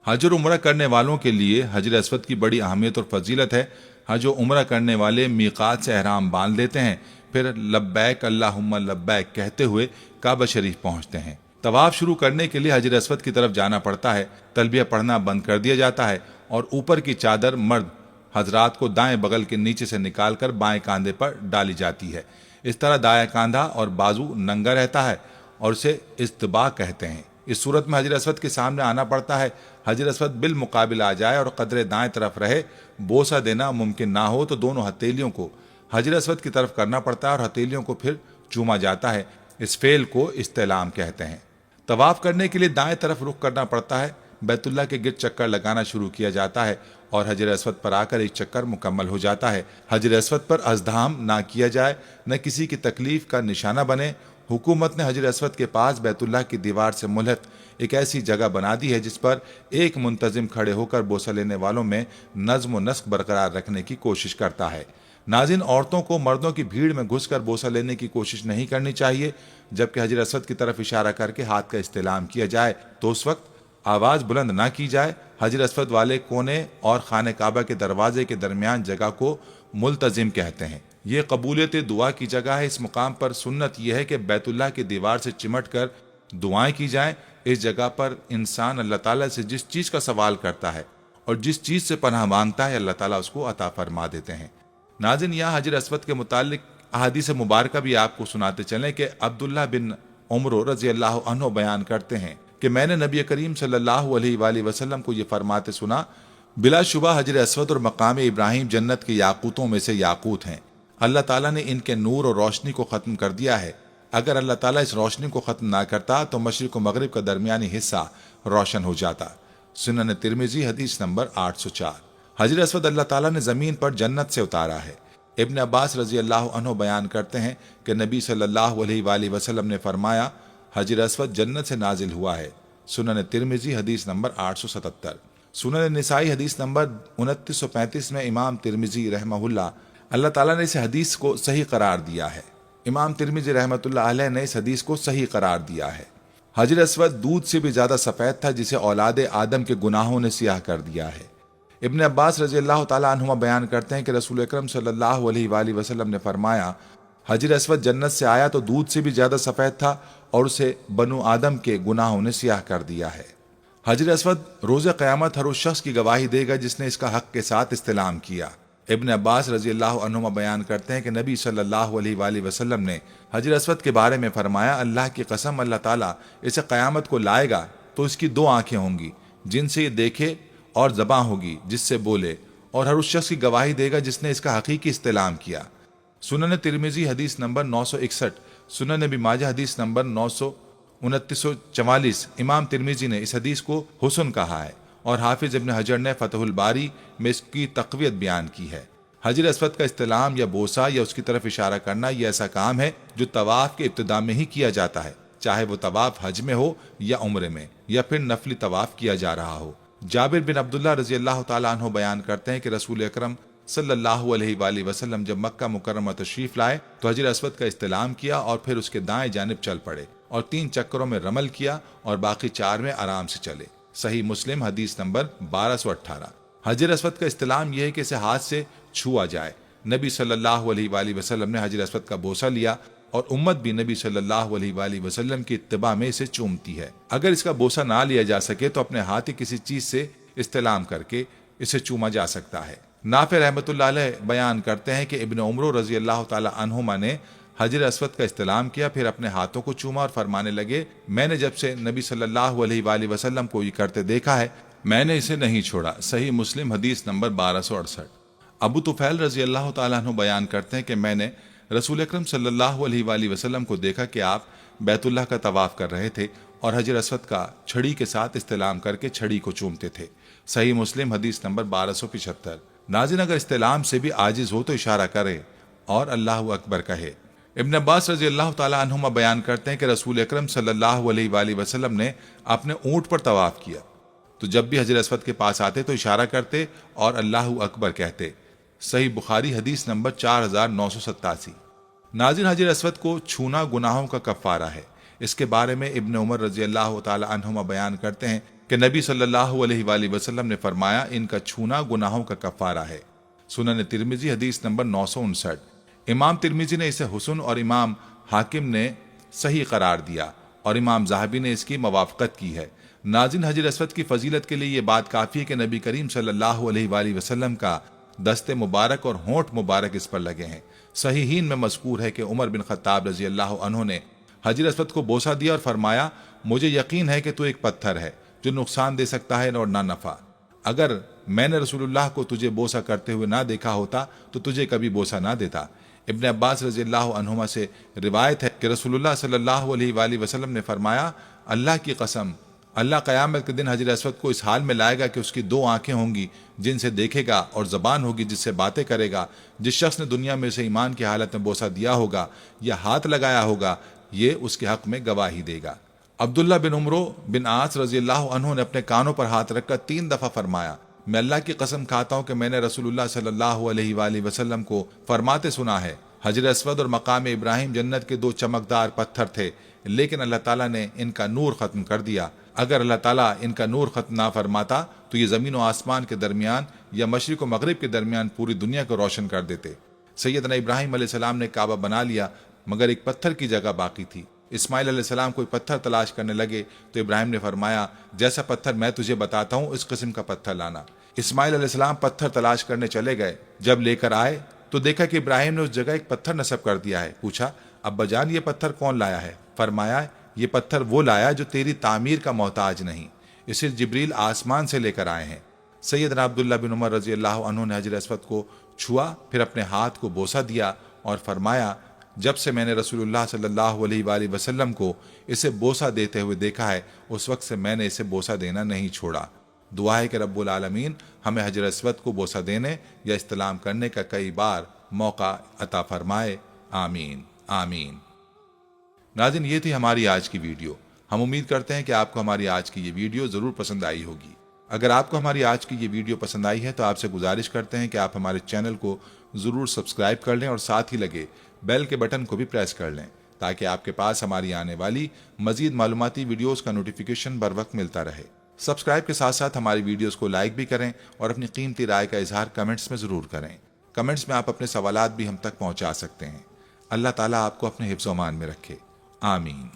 حج اور عمرہ کرنے والوں کے لیے حجر اسود کی بڑی اہمیت اور فضیلت ہے۔ حج و عمرہ کرنے والے میقات سے احرام باندھ لیتے ہیں، پھر لبیک اللہم لبیک کہتے ہوئے کعبہ شریف پہنچتے ہیں۔ طواف شروع کرنے کے لیے حجر اسود کی طرف جانا پڑتا ہے۔ تلبیہ پڑھنا بند کر دیا جاتا ہے اور اوپر کی چادر مرد حضرات کو دائیں بغل کے نیچے سے نکال کر بائیں کاندھے پر ڈالی جاتی ہے۔ اس طرح دائیں کاندھا اور بازو ننگا رہتا ہے اور اسے استباء کہتے ہیں۔ اس صورت میں حجر اسود کے سامنے آنا پڑتا ہے۔ حجر اسود بالمقابل آ جائے اور قدرے دائیں طرف رہے، بوسہ دینا ممکن نہ ہو تو دونوں ہتھیلیوں کو حجر اسود کی طرف کرنا پڑتا ہے اور ہتھیلیوں کو پھر چوما جاتا ہے۔ اس فعل کو استعلام کہتے ہیں۔ طواف کرنے کے لیے دائیں طرف رخ کرنا پڑتا ہے۔ بیت اللہ کے گرد چکر لگانا شروع کیا جاتا ہے اور حجر اسود پر آ کر ایک چکر مکمل ہو جاتا ہے۔ حجر اسود پر ازدحام نہ کیا جائے، نہ کسی کی تکلیف کا نشانہ بنے۔ حکومت نے حجر اسود کے پاس بیت اللہ کی دیوار سے ملحق ایک ایسی جگہ بنا دی ہے جس پر ایک منتظم کھڑے ہو کر بوسہ لینے والوں میں نظم و نسق برقرار رکھنے کی کوشش کرتا ہے۔ ناظرین، عورتوں کو مردوں کی بھیڑ میں گھس کر بوسہ لینے کی کوشش نہیں کرنی چاہیے۔ جبکہ حجر اسود کی طرف اشارہ کر کے ہاتھ کا استعلام کیا جائے تو اس وقت آواز بلند نہ کی جائے۔ حجر اسود والے کونے اور خانہ کعبہ کے دروازے کے درمیان جگہ کو ملتزم کہتے ہیں۔ یہ قبولیت دعا کی جگہ ہے۔ اس مقام پر سنت یہ ہے کہ بیت اللہ کی دیوار سے چمٹ کر دعائیں کی جائیں۔ اس جگہ پر انسان اللہ تعالیٰ سے جس چیز کا سوال کرتا ہے اور جس چیز سے پناہ مانگتا ہے، اللہ تعالیٰ اس کو عطا فرما دیتے ہیں۔ ناظرین، یہاں حجر اسود کے متعلق احادیث مبارکہ بھی آپ کو سناتے چلیں کہ عبداللہ بن عمر رضی اللہ عنہ بیان کرتے ہیں کہ میں نے نبی کریم صلی اللہ علیہ وآلہ وسلم کو یہ فرماتے سنا، بلا شبہ حجر اسود اور مقام ابراہیم جنت کے یاقوتوں میں سے یاقوت ہیں۔ اللہ تعالیٰ نے ان کے نور اور روشنی کو ختم کر دیا ہے۔ اگر اللہ تعالیٰ اس روشنی کو ختم نہ کرتا تو مشرق و مغرب کا درمیانی حصہ روشن ہو جاتا۔ سنن ترمذی حدیث نمبر 804۔ حجر اسود اللہ تعالیٰ نے زمین پر جنت سے اتارا ہے۔ ابن عباس رضی اللہ عنہ بیان کرتے ہیں کہ نبی صلی اللہ علیہ وآلہ وسلم نے فرمایا، حجر اسود جنت سے نازل ہوا ہے۔ سنن ترمذی حدیث نمبر 877۔ سنن نسائی حدیث نمبر 2935 میں امام ترمذی رحمہ اللہ تعالیٰ نے اس حدیث کو صحیح قرار دیا ہے۔ امام ترمذی رحمۃ اللہ علیہ نے اس حدیث کو صحیح قرار دیا ہے۔ حجر اسود دودھ سے بھی زیادہ سفید تھا جسے اولاد آدم کے گناہوں نے سیاہ کر دیا ہے۔ ابن عباس رضی اللہ تعالیٰ عنہما بیان کرتے ہیں کہ رسول اکرم صلی اللہ علیہ وآلہ وسلم نے فرمایا، حجر اسود جنت سے آیا تو دودھ سے بھی زیادہ سفید تھا اور اسے بنو آدم کے گناہوں نے سیاہ کر دیا ہے۔ حجر اسود روز قیامت ہر اس شخص کی گواہی دے گا جس نے اس کا حق کے ساتھ استلام کیا۔ ابن عباس رضی اللہ عنہما بیان کرتے ہیں کہ نبی صلی اللہ علیہ وآلہ وسلم نے حجر اسود کے بارے میں فرمایا، اللہ کی قسم، اللہ تعالیٰ اسے قیامت کو لائے گا تو اس کی 2 آنکھیں ہوں گی جن سے یہ دیکھے، اور زبان ہوگی جس سے بولے، اور ہر اس شخص کی گواہی دے گا جس نے اس کا حقیقی استلام کیا۔ سنن ترمذی حدیث نمبر 961، سنن ابن ماجہ حدیث نمبر 2944۔ امام ترمذی نے اس حدیث کو حسن کہا ہے اور حافظ ابن حجر نے فتح الباری میں اس کی تقویت بیان کی ہے۔ حجر اسود کا استلام یا بوسہ یا اس کی طرف اشارہ کرنا یہ ایسا کام ہے جو طواف کے ابتدا میں ہی کیا جاتا ہے، چاہے وہ طواف حج میں ہو یا عمرے میں یا پھر نفلی طواف کیا جا رہا ہو۔ جابر بن عبداللہ رضی اللہ تعالیٰ عنہ بیان کرتے ہیں کہ رسول اکرم صلی اللہ علیہ وآلہ وسلم جب مکہ مکرمہ تشریف لائے تو حجر اسود کا استلام کیا اور پھر اس کے دائیں جانب چل پڑے اور 3 چکروں میں رمل کیا اور باقی 4 میں آرام سے چلے۔ صحیح مسلم حدیث نمبر 1218۔ حجر اسود کا استلام یہ ہے کہ اسے ہاتھ سے چھوا جائے۔ نبی صلی اللہ علیہ وآلہ وسلم نے حجر اسود کا بوسہ لیا اور امت بھی نبی صلی اللہ علیہ وآلہ وسلم کی اتباع میں اسے چومتی ہے۔ اگر اس کا بوسہ نہ لیا جا سکے تو اپنے ہاتھ کسی چیز سے استلام کر کے اسے چوما جا سکتا ہے۔ نافع رحمۃ اللہ علیہ بیان کرتے ہیں کہ ابن عمر رضی اللہ تعالی عنہما نے حجر اسود کا استلام کیا، پھر اپنے ہاتھوں کو چوما اور فرمانے لگے، میں نے جب سے نبی صلی اللہ علیہ وآلہ وسلم کو یہ کرتے دیکھا ہے میں نے اسے نہیں چھوڑا۔ صحیح مسلم حدیث نمبر 1268۔ ابو طفیل رضی اللہ تعالیٰ عنہ بیان کرتے ہیں کہ میں نے رسول اکرم صلی اللہ علیہ وآلہ وسلم کو دیکھا کہ آپ بیت اللہ کا طواف کر رہے تھے اور حجر اسود کا چھڑی کے ساتھ استلام کر کے چھڑی کو چومتے تھے۔ صحیح مسلم حدیث نمبر 1275۔ ناظرین، اگر استلام سے بھی عاجز ہو تو اشارہ کرے اور اللہ اکبر کہے۔ ابن عباس رضی اللہ تعالیٰ عنہما بیان کرتے ہیں کہ رسول اکرم صلی اللہ علیہ وآلہ وسلم نے اپنے اونٹ پر طواف کیا تو جب بھی حجر اسود کے پاس آتے تو اشارہ کرتے اور اللہ اکبر کہتے۔ صحیح بخاری حدیث نمبر 4987۔ ناظرین، حجر اسود کو چھونا گناہوں کا کفارہ ہے۔ اس کے بارے میں ابن عمر رضی اللہ تعالی عنہما بیان کرتے ہیں کہ نبی صلی اللہ علیہ وآلہ وسلم نے فرمایا ان کا چھونا گناہوں کا کفارہ ہے۔ سنن ترمذی حدیث نمبر 959۔ امام ترمذی نے اسے حسن اور امام حاکم نے صحیح قرار دیا اور امام ذہبی نے اس کی موافقت کی ہے۔ ناظرین، حجر اسود کی فضیلت کے لیے یہ بات کافی ہے کہ نبی کریم صلی اللہ علیہ وآلہ وسلم کا دست مبارک اور ہونٹ مبارک اس پر لگے ہیں۔ صحیحین میں مذکور ہے کہ عمر بن خطاب رضی اللہ عنہ نے حجر اسود کو بوسہ دیا اور فرمایا مجھے یقین ہے کہ تو ایک پتھر ہے جو نقصان دے سکتا ہے اور نہ نفع۔ اگر میں نے رسول اللہ کو تجھے بوسہ کرتے ہوئے نہ دیکھا ہوتا تو تجھے کبھی بوسہ نہ دیتا۔ ابن عباس رضی اللہ عنہما سے روایت ہے کہ رسول اللہ صلی اللہ علیہ وآلہ وسلم نے فرمایا اللہ کی قسم، اللہ قیامت کے دن حجر اسود کو اس حال میں لائے گا کہ اس کی 2 آنکھیں ہوں گی جن سے دیکھے گا اور زبان ہوگی جس سے باتیں کرے گا۔ جس شخص نے دنیا میں اسے ایمان کی حالت میں بوسہ دیا ہوگا یا ہاتھ لگایا ہوگا یہ اس کے حق میں گواہی دے گا۔ عبداللہ بن عمرو بن عاص رضی اللہ عنہ نے اپنے کانوں پر ہاتھ رکھ کر 3 دفعہ فرمایا میں اللہ کی قسم کھاتا ہوں کہ میں نے رسول اللہ صلی اللہ علیہ وآلہ وسلم کو فرماتے سنا ہے حجر اسود اور مقام ابراہیم جنت کے 2 چمکدار پتھر تھے لیکن اللہ تعالیٰ نے ان کا نور ختم کر دیا۔ اگر اللہ تعالیٰ ان کا نور ختم نہ فرماتا تو یہ زمین و آسمان کے درمیان یا مشرق و مغرب کے درمیان پوری دنیا کو روشن کر دیتے۔ سیدنا ابراہیم علیہ السلام نے کعبہ بنا لیا مگر ایک پتھر کی جگہ باقی تھی۔ اسماعیل علیہ السلام کوئی پتھر تلاش کرنے لگے تو ابراہیم نے فرمایا جیسا پتھر میں تجھے بتاتا ہوں اس قسم کا پتھر لانا۔ اسماعیل علیہ السلام پتھر تلاش کرنے چلے گئے، جب لے کر آئے تو دیکھا کہ ابراہیم نے اس جگہ ایک پتھر نصب کر دیا ہے۔ پوچھا ابا جان یہ پتھر کون لایا ہے؟ فرمایا یہ پتھر وہ لایا جو تیری تعمیر کا محتاج نہیں، اسے جبریل آسمان سے لے کر آئے ہیں۔ سیدنا عبداللہ بن عمر رضی اللہ عنہ نے حجر اسود کو چھوا، پھر اپنے ہاتھ کو بوسہ دیا اور فرمایا جب سے میں نے رسول اللہ صلی اللہ علیہ وآلہ وسلم کو اسے بوسہ دیتے ہوئے دیکھا ہے اس وقت سے میں نے اسے بوسہ دینا نہیں چھوڑا۔ دعا ہے کہ رب العالمین ہمیں حجر اسود کو بوسہ دینے یا استلام کرنے کا کئی بار موقع عطا فرمائے، آمین آمین۔ ناظرین، یہ تھی ہماری آج کی ویڈیو۔ ہم امید کرتے ہیں کہ آپ کو ہماری آج کی یہ ویڈیو ضرور پسند آئی ہوگی۔ اگر آپ کو ہماری آج کی یہ ویڈیو پسند آئی ہے تو آپ سے گزارش کرتے ہیں کہ آپ ہمارے چینل کو ضرور سبسکرائب کر لیں اور ساتھ ہی لگے بیل کے بٹن کو بھی پریس کر لیں تاکہ آپ کے پاس ہماری آنے والی مزید معلوماتی ویڈیوز کا نوٹیفیکیشن بر وقت ملتا رہے۔ سبسکرائب کے ساتھ ساتھ ہماری ویڈیوز کو لائک بھی کریں اور اپنی قیمتی رائے کا اظہار کمنٹس میں ضرور کریں۔ کمنٹس میں آپ اپنے سوالات بھی ہم تک پہنچا سکتے ہیں۔ اللہ تعالیٰ آپ کو اپنے حفظ و امان میں رکھے، آمین۔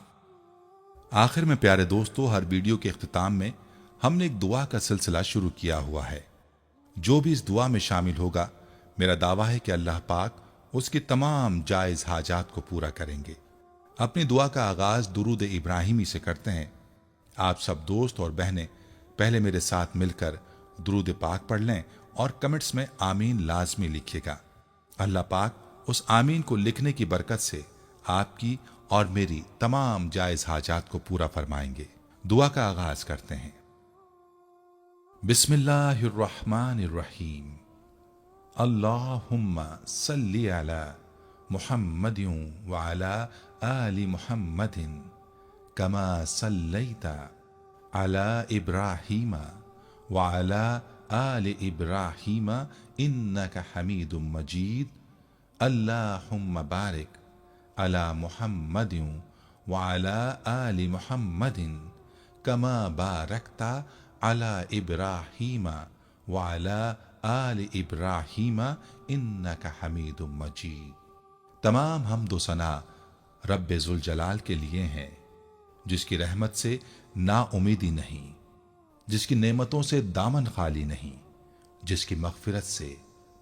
آخر میں پیارے دوستو، ہر ویڈیو کے اختتام میں ہم نے ایک دعا کا سلسلہ شروع کیا ہوا ہے۔ جو بھی اس دعا میں شامل ہوگا میرا دعویٰ ہے کہ اللہ پاک اس کی تمام جائز حاجات کو پورا کریں گے۔ اپنی دعا کا آغاز درود ابراہیمی سے کرتے ہیں۔ آپ سب دوست اور بہنیں پہلے میرے ساتھ مل کر درود پاک پڑھ لیں اور کمنٹس میں آمین لازمی لکھیے گا۔ اللہ پاک اس آمین کو لکھنے کی برکت سے آپ کی اور میری تمام جائز حاجات کو پورا فرمائیں گے۔ دعا کا آغاز کرتے ہیں۔ بسم اللہ الرحمن الرحیم۔ اللہم صلی علی محمد وعلی آل محمد کما صلیت علی ابراہیم وعلی آل ابراہیم انک حمید مجید۔ اللہم بارک علی محمد وعلی آل محمد کما بارکت علی ابراہیم وعلی آل ابراہیم انک حمید مجید۔ تمام حمد و ثنا رب ذوالجلال کے لیے ہیں، جس کی رحمت سے نا امیدی نہیں، جس کی نعمتوں سے دامن خالی نہیں، جس کی مغفرت سے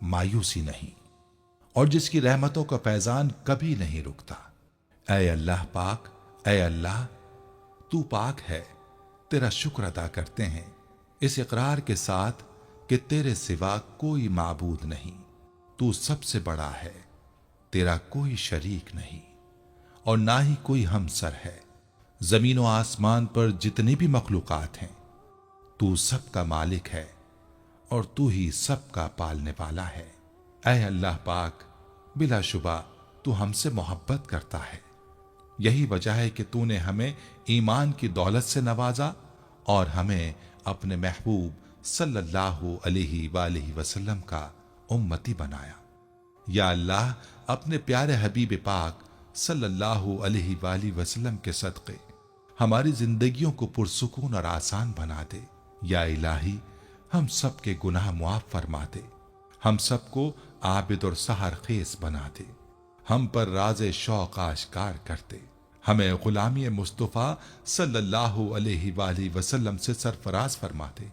مایوسی نہیں، اور جس کی رحمتوں کا فیضان کبھی نہیں رکتا۔ اے اللہ پاک، اے اللہ تو پاک ہے، تیرا شکر ادا کرتے ہیں اس اقرار کے ساتھ کہ تیرے سوا کوئی معبود نہیں، تو سب سے بڑا ہے، تیرا کوئی شریک نہیں اور نہ ہی کوئی ہمسر ہے۔ زمین و آسمان پر جتنی بھی مخلوقات ہیں تو سب کا مالک ہے اور تو ہی سب کا پالنے والا ہے۔ اے اللہ پاک، بلا شبہ تو ہم سے محبت کرتا ہے، یہی وجہ ہے کہ تو نے ہمیں ایمان کی دولت سے نوازا اور ہمیں اپنے محبوب صلی اللہ علیہ وآلہ وسلم کا امتی بنایا۔ یا اللہ، اپنے پیارے حبیب پاک صلی اللہ علیہ وآلہ وسلم کے صدقے ہماری زندگیوں کو پرسکون اور آسان بنا دے۔ یا الہی، ہم سب کے گناہ معاف فرما دے، ہم سب کو عابد اور سحر خیز بنا دے، ہم پر راز شوق آشکار کر دے، ہمیں غلامی مصطفیٰ صلی اللہ علیہ وآلہ وسلم سے سرفراز فرما دے،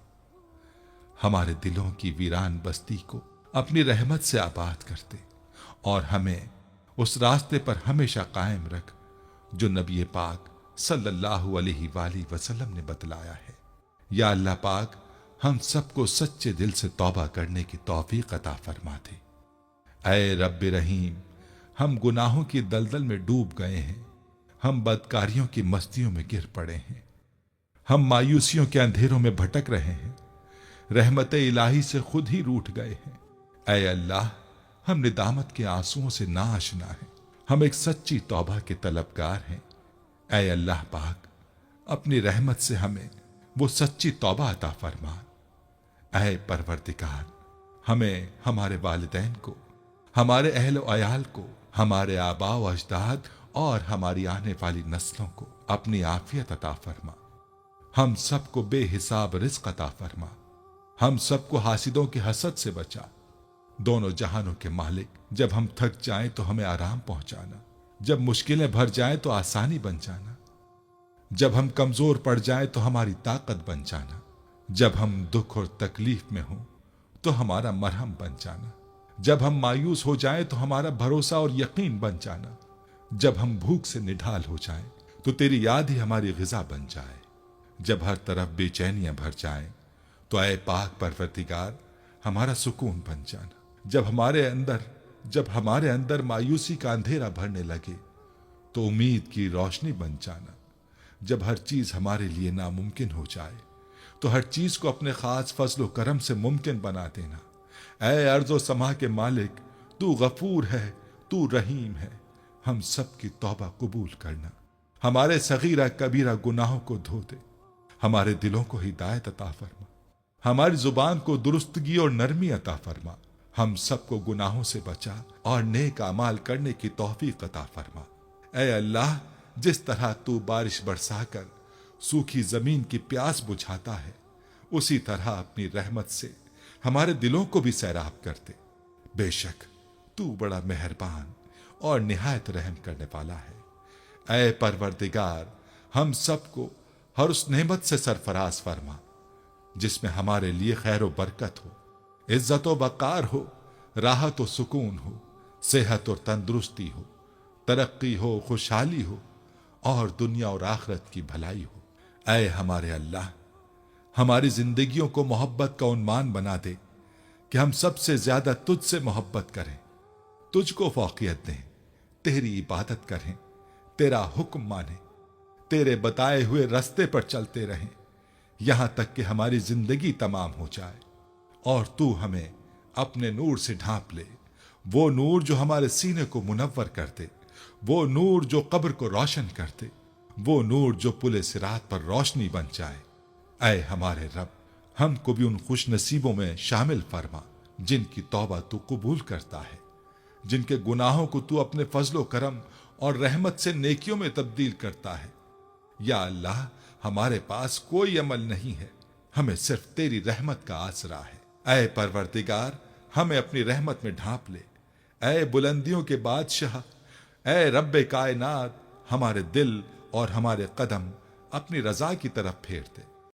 ہمارے دلوں کی ویران بستی کو اپنی رحمت سے آباد کر دے اور ہمیں اس راستے پر ہمیشہ قائم رکھ جو نبی پاک صلی اللہ علیہ وآلہ وسلم نے بتلایا ہے۔ یا اللہ پاک، ہم سب کو سچے دل سے توبہ کرنے کی توفیق عطا فرما دے۔ اے رب رحیم، ہم گناہوں کی دلدل میں ڈوب گئے ہیں، ہم بدکاریوں کی مستیوں میں گر پڑے ہیں، ہم مایوسیوں کے اندھیروں میں بھٹک رہے ہیں، رحمت الہی سے خود ہی روٹھ گئے ہیں۔ اے اللہ، ہم ندامت کے آنسوؤں سے ناآشنا ہیں، ہم ایک سچی توبہ کے طلبگار ہیں۔ اے اللہ پاک، اپنی رحمت سے ہمیں وہ سچی توبہ عطا فرما۔ اے پروردگار، ہمیں ہمارے والدین کو، ہمارے اہل و عیال کو، ہمارے آباء و اجداد اور ہماری آنے والی نسلوں کو اپنی عافیت عطا فرما، ہم سب کو بے حساب رزق عطا فرما، ہم سب کو حاسدوں کے حسد سے بچا۔ دونوں جہانوں کے مالک، جب ہم تھک جائیں تو ہمیں آرام پہنچانا، جب مشکلیں بھر جائیں تو آسانی بن جانا، جب ہم کمزور پڑ جائیں تو ہماری طاقت بن جانا، جب ہم دکھ اور تکلیف میں ہوں تو ہمارا مرہم بن جانا، جب ہم مایوس ہو جائیں تو ہمارا بھروسہ اور یقین بن جانا، جب ہم بھوک سے نڈھال ہو جائیں تو تیری یاد ہی ہماری غذا بن جائے، جب ہر طرف بے چینیاں بھر جائیں تو اے پاک پروردگار ہمارا سکون بن جانا، جب ہمارے اندر مایوسی کا اندھیرا بھرنے لگے تو امید کی روشنی بن جانا، جب ہر چیز ہمارے لیے ناممکن ہو جائے تو ہر چیز کو اپنے خاص فضل و کرم سے ممکن بنا دینا۔ اے ارض و سما کے مالک، تو غفور ہے، تو رحیم ہے، ہم سب کی توبہ قبول کرنا، ہمارے صغیرہ کبیرہ گناہوں کو دھو دے، ہمارے دلوں کو ہدایت عطا فرما، ہماری زبان کو درستگی اور نرمی عطا فرما، ہم سب کو گناہوں سے بچا اور نیک اعمال کرنے کی توفیق عطا فرما۔ اے اللہ، جس طرح تو بارش برسا کر سوکھی زمین کی پیاس بجھاتا ہے، اسی طرح اپنی رحمت سے ہمارے دلوں کو بھی سیراب کر دے، بے شک تو بڑا مہربان اور نہایت رحم کرنے والا ہے۔ اے پروردگار، ہم سب کو ہر اس نعمت سے سرفراز فرما جس میں ہمارے لیے خیر و برکت ہو، عزت و وقار ہو، راحت و سکون ہو، صحت اور تندرستی ہو، ترقی ہو، خوشحالی ہو اور دنیا اور آخرت کی بھلائی ہو۔ اے ہمارے اللہ، ہماری زندگیوں کو محبت کا عنوان بنا دے کہ ہم سب سے زیادہ تجھ سے محبت کریں، تجھ کو فوقیت دیں، تیری عبادت کریں، تیرا حکم مانیں، تیرے بتائے ہوئے رستے پر چلتے رہیں یہاں تک کہ ہماری زندگی تمام ہو جائے اور تو ہمیں اپنے نور سے ڈھانپ لے، وہ نور جو ہمارے سینے کو منور کر دے، وہ نور جو قبر کو روشن کر دے، وہ نور جو پل صراط پر روشنی بن جائے۔ اے ہمارے رب، ہم کو بھی ان خوش نصیبوں میں شامل فرما جن کی توبہ تو قبول کرتا ہے، جن کے گناہوں کو تو اپنے فضل و کرم اور رحمت سے نیکیوں میں تبدیل کرتا ہے۔ یا اللہ، ہمارے پاس کوئی عمل نہیں ہے، ہمیں صرف تیری رحمت کا آسرا ہے۔ اے پروردگار، ہمیں اپنی رحمت میں ڈھانپ لے، اے بلندیوں کے بادشاہ، اے رب کائنات، ہمارے دل اور ہمارے قدم اپنی رضا کی طرف پھیر دے۔